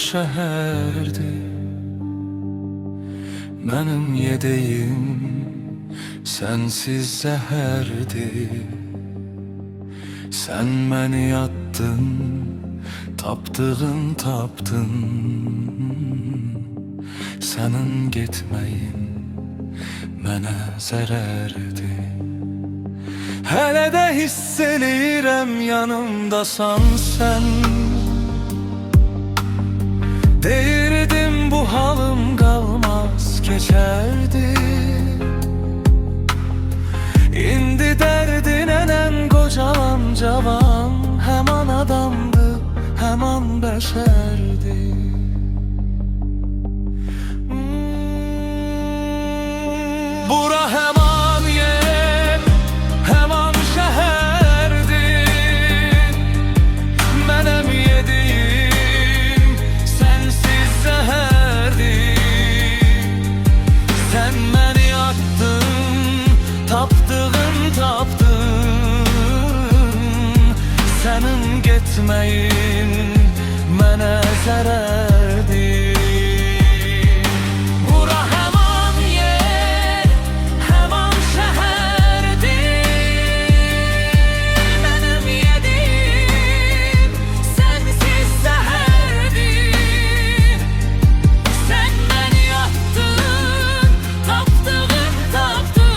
şəhərdi mənim yediyim sənsiz zəhərdi. Sən məni yattın, tapdığın tapdın. Sənin getməyin mənə zərərdi. Hələ də hiss eləyirəm yanımdasan sən. Deyirdim bu halım qalmaz keçərdi. İndi dərdin ənən qocalan cavan, həman adamdı, həman bəşərdi. Bura həman yer, həman şəhərdi. Mənəm yediyim sənsiz zəhərdi. Sən məni attın, tapdığın tapdın. Sənin getməyin mənə zərərdi. Bura həman yer, həman şəhərdi. Mənim yediyim sənsiz zəhərdi. Sən məni attın, tapdığın tapdın.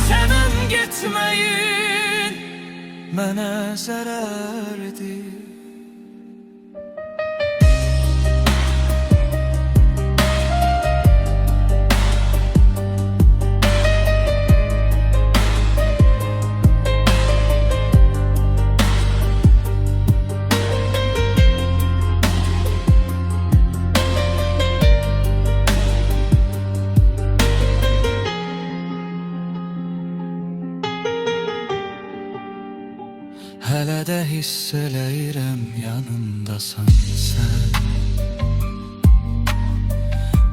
Sənin getməyin mənə zərərdi. Hələ də hiss eləyirəm yanımdasan sən.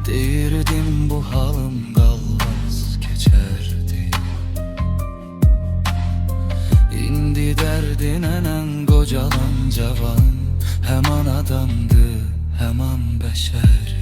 Deyirdim bu halım qalmaz keçərdi. İndi dərdin ənən qocalan cavan, həman adamdı, həman bəşər.